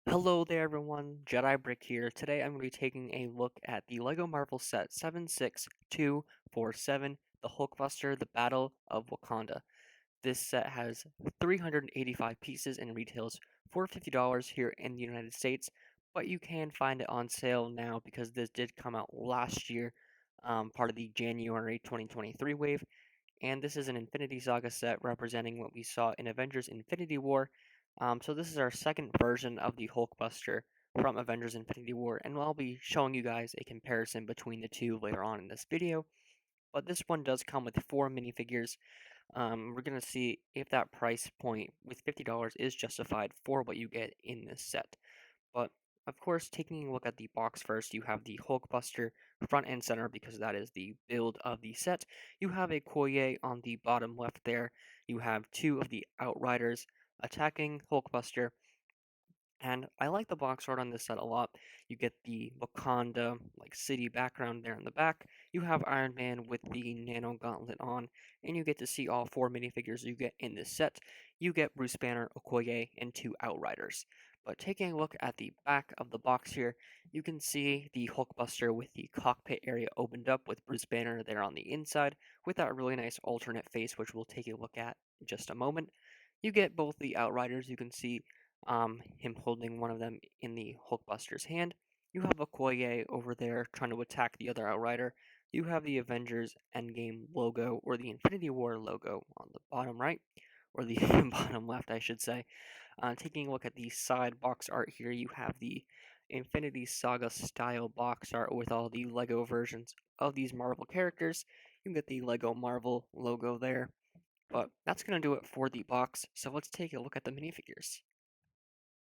Hello there everyone, Jedi Brick here. Today I'm going to be taking a look at the LEGO Marvel set 76247, the Hulkbuster, the Battle of Wakanda. This set has 385 pieces and retails for $50 here in the United States, but you can find it on sale now because this did come out last year, part of the January 2023 wave, and this is an Infinity Saga set representing what we saw in Avengers Infinity War. So this is our second version of the Hulkbuster from Avengers Infinity War, and I'll be showing you guys a comparison between the two later on in this video. But this one does come with 4 minifigures. We're going to see if that price point with $50 is justified for what you get in this set. But of course, taking a look at the box first, you have the Hulkbuster front and center because that is the build of the set. You have a Koye on the bottom left there. You have two of the Outriders attacking Hulkbuster, and I like the box art on this set a lot. You get the Wakanda like city background there in the back. You have Iron Man with the Nano Gauntlet on, and you get to see all 4 minifigures you get in this set. You get Bruce Banner, Okoye, and 2 Outriders. But taking a look at the back of the box here, you can see the Hulkbuster with the cockpit area opened up with Bruce Banner there on the inside, with that really nice alternate face, which we'll take a look at in just a moment. You get both the Outriders. You can see him holding one of them in the Hulkbuster's hand. You have Okoye over there trying to attack the other Outrider. You have the Avengers Endgame logo, or the Infinity War logo on the bottom right, or the bottom left, I should say. Taking a look at the side box art here, you have the Infinity Saga style box art with all the LEGO versions of these Marvel characters. You can get the LEGO Marvel logo there. But that's going to do it for the box, so let's take a look at the minifigures.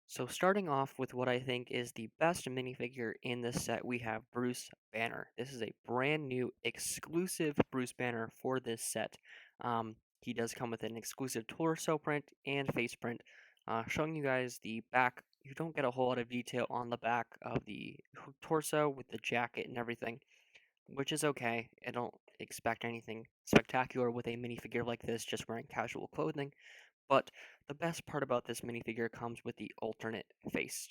So starting off with what I think is the best minifigure in this set, we have Bruce Banner. This is a brand new exclusive Bruce Banner for this set. He does come with an exclusive torso print and face print. Showing you guys the back, you don't get a whole lot of detail on the back of the torso with the jacket and everything, which is okay. I don't expect anything spectacular with a minifigure like this, just wearing casual clothing. But the best part about this minifigure comes with the alternate face.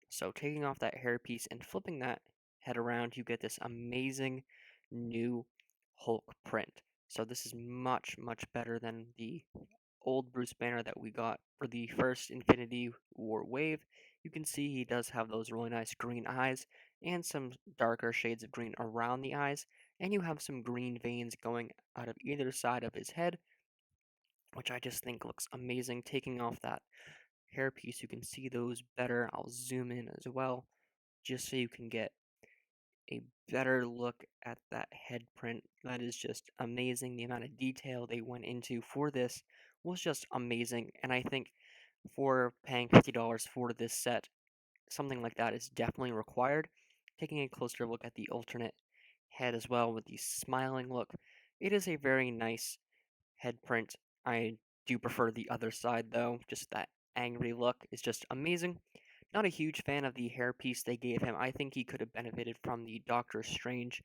So taking off that hairpiece and flipping that head around, you get this amazing new Hulk print. So this is much, much better than the old Bruce Banner that we got for the first Infinity War wave. You can see he does have those really nice green eyes and some darker shades of green around the eyes, and you have some green veins going out of either side of his head, which I just think looks amazing. Taking off that hairpiece, you can see those better. I'll zoom in as well, just so you can get a better look at that head print. That is just amazing. The amount of detail they went into for this was just amazing, and I think for paying $50 for this set, something like that is definitely required. Taking a closer look at the alternate head as well with the smiling look, it is a very nice head print. I do prefer the other side though, just that angry look is just amazing. Not a huge fan of the hairpiece they gave him. I think he could have benefited from the Doctor Strange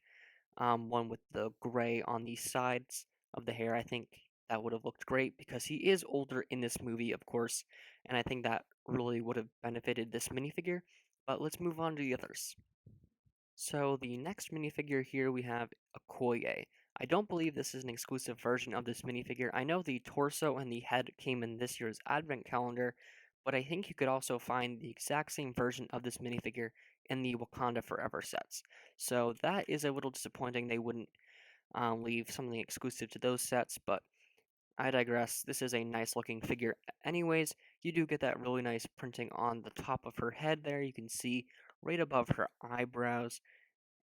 one with the gray on the sides of the hair. I think that would have looked great because he is older in this movie, of course, and I think that really would have benefited this minifigure. But let's move on to the others. So the next minifigure here we have Okoye. I don't believe this is an exclusive version of this minifigure. I know the torso and the head came in this year's advent calendar, but I think you could also find the exact same version of this minifigure in the Wakanda Forever sets. So that is a little disappointing they wouldn't leave something exclusive to those sets, but I digress. This is a nice looking figure anyways. You do get that really nice printing on the top of her head there. You can see right above her eyebrows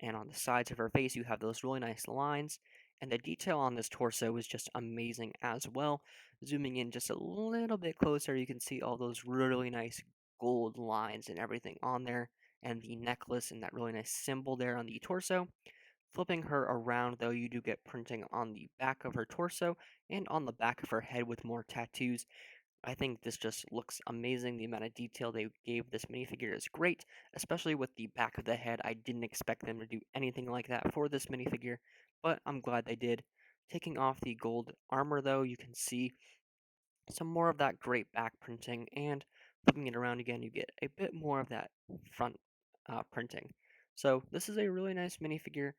and on the sides of her face you have those really nice lines, and the detail on this torso is just amazing as well. Zooming in just a little bit closer, you can see all those really nice gold lines and everything on there, and the necklace and that really nice symbol there on the torso. Flipping her around though, you do get printing on the back of her torso and on the back of her head with more tattoos. I think this just looks amazing. The amount of detail they gave this minifigure is great, especially with the back of the head. I didn't expect them to do anything like that for this minifigure, but I'm glad they did. Taking off the gold armor though, you can see some more of that great back printing, and flipping it around again, you get a bit more of that front printing. So this is a really nice minifigure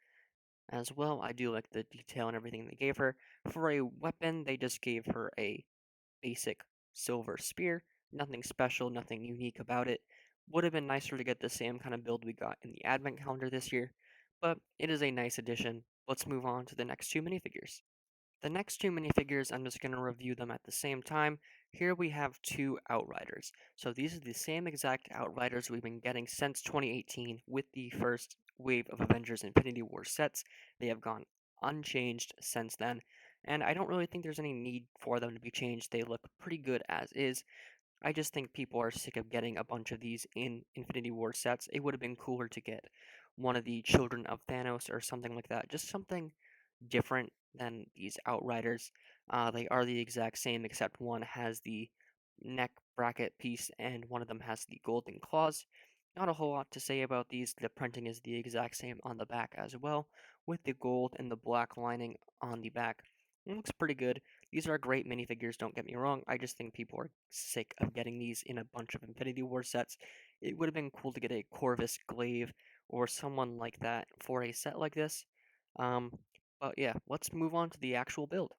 as well. I do like the detail and everything they gave her. For a weapon, they just gave her a basic silver spear. Nothing special, nothing unique about it. Would have been nicer to get the same kind of build we got in the advent calendar this year, but it is a nice addition. Let's move on to the next two minifigures. The next two minifigures, I'm just going to review them at the same time. Here we have two Outriders. So these are the same exact Outriders we've been getting since 2018 with the first wave of Avengers Infinity War sets. They have gone unchanged since then, and I don't really think there's any need for them to be changed. They look pretty good as is. I just think people are sick of getting a bunch of these in Infinity War sets. It would have been cooler to get one of the Children of Thanos or something like that. Just something different than these Outriders. They are the exact same, except one has the neck bracket piece and one of them has the golden claws. Not a whole lot to say about these. The printing is the exact same on the back as well, with the gold and the black lining on the back. It looks pretty good. These are great minifigures, don't get me wrong. I just think people are sick of getting these in a bunch of Infinity War sets. It would have been cool to get a Corvus Glaive or someone like that for a set like this. Um, but yeah, let's move on to the actual build.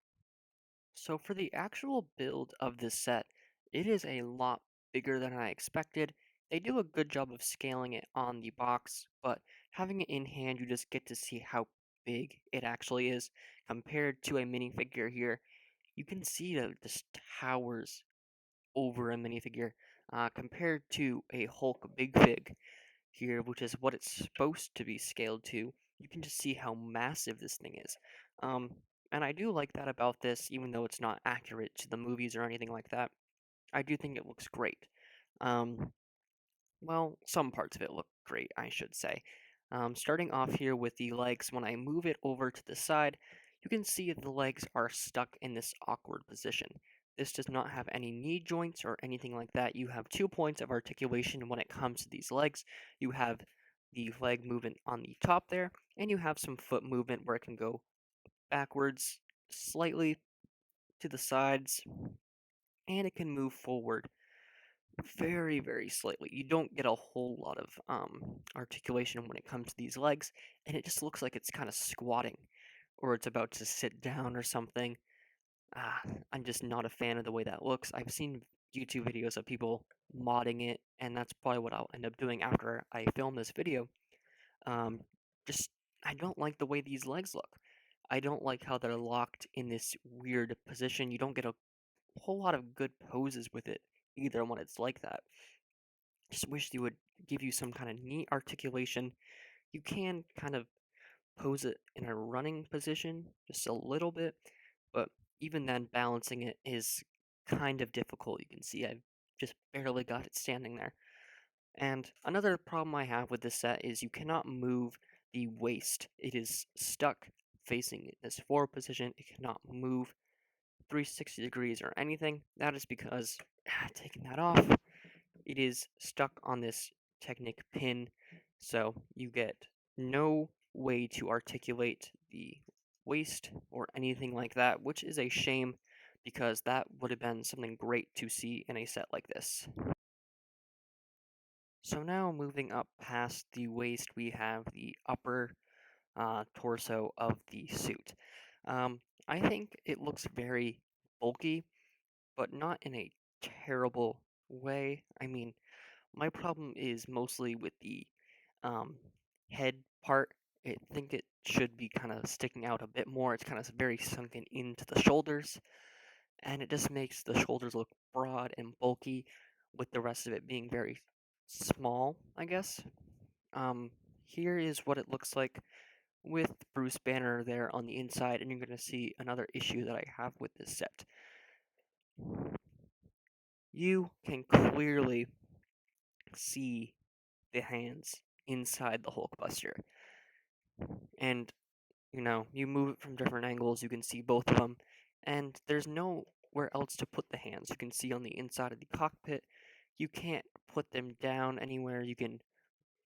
So for the actual build of this set, it is a lot bigger than I expected. They do a good job of scaling it on the box, but having it in hand, you just get to see how big it actually is compared to a minifigure here. You can see that it just towers over a minifigure compared to a Hulk Big Fig here, which is what it's supposed to be scaled to. You can just see how massive this thing is. Um, and I do like that about this, even though it's not accurate to the movies or anything like that. I do think it looks great. Um, well, some parts of it look great, I should say. Starting off here with the legs, when I move it over to the side, you can see the legs are stuck in this awkward position. This does not have any knee joints or anything like that. You have 2 points of articulation when it comes to these legs. You have the leg movement on the top there, and you have some foot movement where it can go backwards slightly to the sides, and it can move forward very, very slightly. You don't get a whole lot of articulation when it comes to these legs, and it just looks like it's kind of squatting, or it's about to sit down or something. Ah, I'm just not a fan of the way that looks. I've seen YouTube videos of people modding it, and that's probably what I'll end up doing after I film this video. Um, just, I don't like the way these legs look. I don't like how they're locked in this weird position. You don't get a whole lot of good poses with it either when it's like that. Just wish they would give you some kind of neat articulation. You can kind of pose it in a running position just a little bit, but even then, balancing it is kind of difficult. You can see I've just barely got it standing there. And another problem I have with this set is you cannot move the waist. It is stuck facing this forward position. It cannot move 360 degrees or anything. That is because taking that off, it is stuck on this Technic pin, so you get no way to articulate the waist or anything like that, which is a shame because that would have been something great to see in a set like this. So now moving up past the waist, we have the upper torso of the suit. Um, I think it looks very bulky, but not in a terrible way. I mean, my problem is mostly with the um, head part. I think it should be kind of sticking out a bit more. It's kind of very sunken into the shoulders, and it just makes the shoulders look broad and bulky, with the rest of it being very small, I guess. Um, Here is what it looks like with Bruce Banner there on the inside, and you're going to see another issue that I have with this set. You can clearly see the hands inside the Hulkbuster. And, you move it from different angles, you can see both of them. And there's nowhere else to put the hands. You can see on the inside of the cockpit. You can't put them down anywhere. You can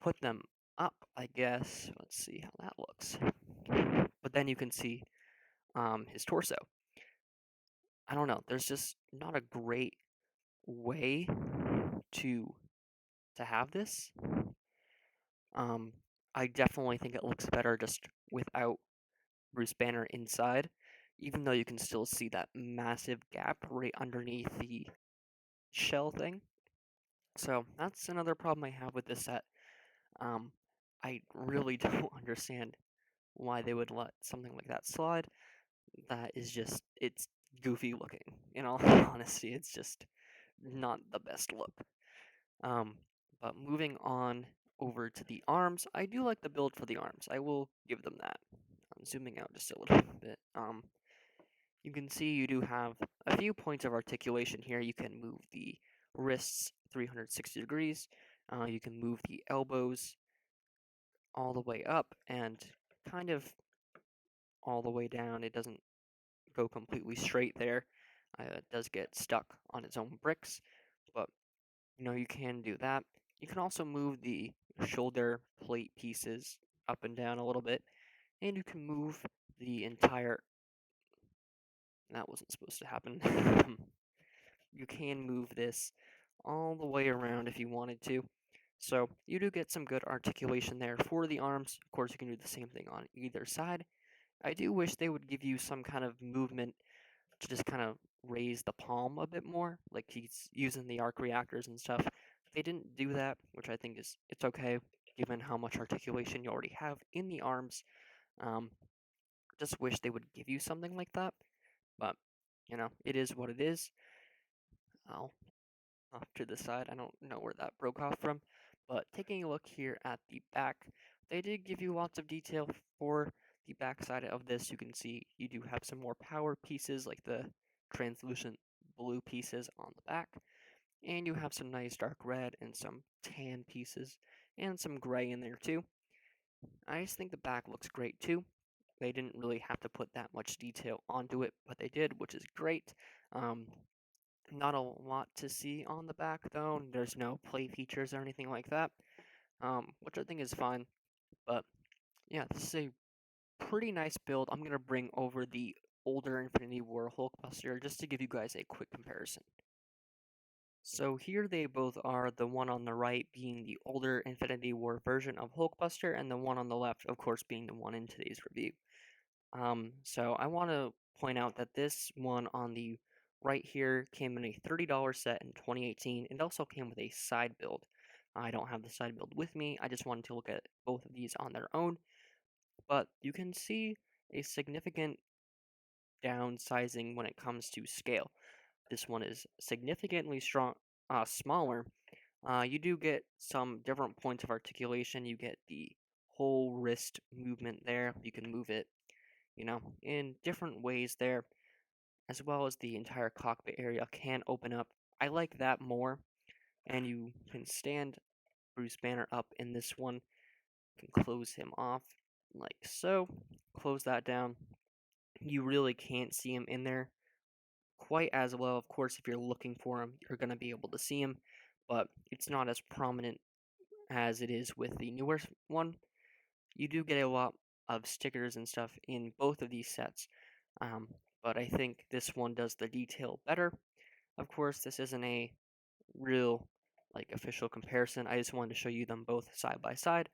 put them up, I guess. Let's see how that looks. But then you can see his torso. I don't know. There's just not a great way to have this. Um, I definitely think it looks better just without Bruce Banner inside, even though you can still see that massive gap right underneath the shell thing. So that's another problem I have with this set. Um, I really don't understand why they would let something like that slide. That is just, it's goofy looking. In all honesty, it's just not the best look. Um, but moving on over to the arms, I do like the build for the arms. I will give them that. I'm zooming out just a little bit. You can see you do have a few points of articulation here. You can move the wrists 360 degrees. You can move the elbows all the way up and kind of all the way down. It doesn't go completely straight there. It does get stuck on its own bricks, but you can do that. You can also move the shoulder plate pieces up and down a little bit, and you can move the entire. That wasn't supposed to happen. You can move this all the way around if you wanted to. So you do get some good articulation there for the arms. Of course, you can do the same thing on either side. I do wish they would give you some kind of movement to just kind of raise the palm a bit more, like he's using the arc reactors and stuff. They didn't do that, which I think is it's okay given how much articulation you already have in the arms. Um, just wish they would give you something like that, but it is what it is. I'll off to the side. I don't know where that broke off from, but taking a look here at the back, they did give you lots of detail for the back side of this. You can see you do have some more power pieces like the translucent blue pieces on the back, and you have some nice dark red and some tan pieces and some gray in there too. I just think the back looks great too. They didn't really have to put that much detail onto it, but they did, which is great. Um, not a lot to see on the back though. There's no play features or anything like that, which I think is fine. But yeah, this is a pretty nice build. I'm gonna bring over the older Infinity War Hulkbuster just to give you guys a quick comparison. So here they both are, the one on the right being the older Infinity War version of Hulkbuster, and the one on the left, of course, being the one in today's review. So I want to point out that this one on the right here came in a $30 set in 2018. It also came with a side build. I don't have the side build with me. I just wanted to look at both of these on their own. But you can see a significant downsizing when it comes to scale. This one is significantly smaller. You do get some different points of articulation. You get the whole wrist movement there. You can move it, in different ways there, as well as the entire cockpit area can open up. I like that more, and you can stand Bruce Banner up in this one. You can close him off like so. Close that down. You really can't see him in there quite as well. Of course, if you're looking for him, you're going to be able to see him, but it's not as prominent as it is with the newer one. You do get a lot of stickers and stuff in both of these sets, um, but I think this one does the detail better. Of course, this isn't a real official comparison. I just wanted to show you them both side by side.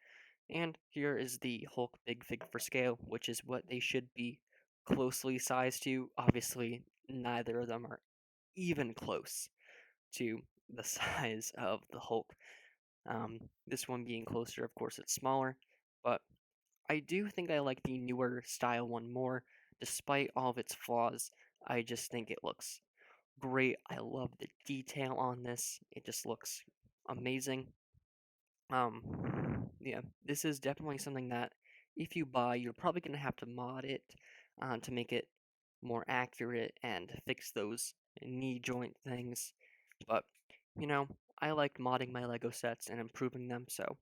And here is the Hulk Big Fig for scale, which is what they should be closely sized to. Obviously, neither of them are even close to the size of the Hulk. This one being closer, of course, it's smaller, but I do think I like the newer style one more, despite all of its flaws. I just think it looks great. I love the detail on this. It just looks amazing. Yeah, this is definitely something that if you buy, you're probably going to have to mod it to make it more accurate and fix those knee joint things. But, you know, I like modding my Lego sets and improving them, so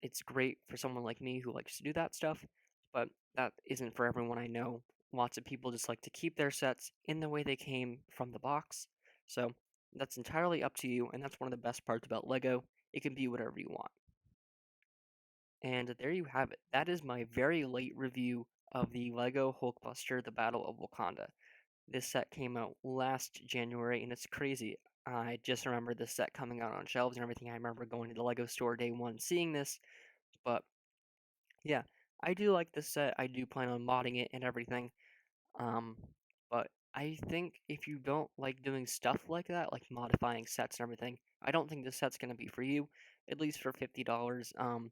it's great for someone like me who likes to do that stuff, but that isn't for everyone. I know lots of people just like to keep their sets in the way they came from the box, so that's entirely up to you, and that's one of the best parts about Lego. It can be whatever you want. And there you have it. That is my very late review of the Lego Hulkbuster The Battle of Wakanda. This set came out last January, and it's crazy. I just remember the set coming out on shelves and everything. I remember going to the Lego store day one, seeing this. But yeah, I do like this set. I do plan on modding it and everything. Um, but I think if you don't like doing stuff like that, like modifying sets and everything, I don't think this set's gonna be for you. At least for $50.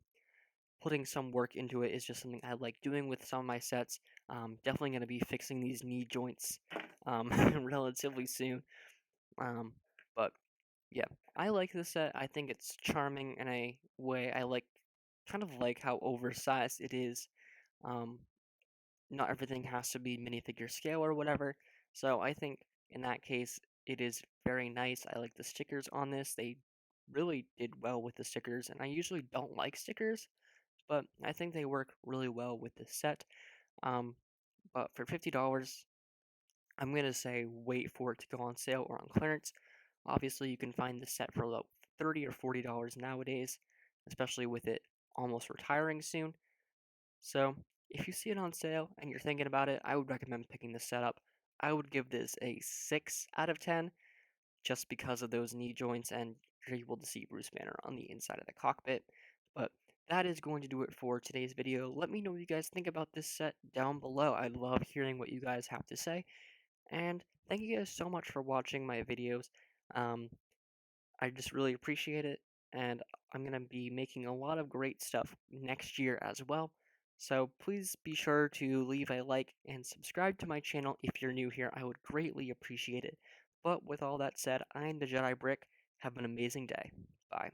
Putting some work into it is just something I like doing with some of my sets. Definitely gonna be fixing these knee joints relatively soon. Um, but yeah, I like this set. I think it's charming in a way. I like kind of like how oversized it is. Um, Not everything has to be minifigure scale or whatever. So I think in that case, it is very nice. I like the stickers on this. They really did well with the stickers, and I usually don't like stickers, but I think they work really well with this set. Um, but for $50, I'm gonna say wait for it to go on sale or on clearance. Obviously, you can find this set for about $30 or $40 nowadays, especially with it almost retiring soon. So, if you see it on sale and you're thinking about it, I would recommend picking this set up. I would give this a 6 out of 10 just because of those knee joints and you're able to see Bruce Banner on the inside of the cockpit. But that is going to do it for today's video. Let me know what you guys think about this set down below. I love hearing what you guys have to say. And thank you guys so much for watching my videos. Um, I just really appreciate it, and I'm going to be making a lot of great stuff next year as well. So please be sure to leave a like and subscribe to my channel if you're new here. I would greatly appreciate it. But with all that said, I'm the Jedi Brick. Have an amazing day. Bye.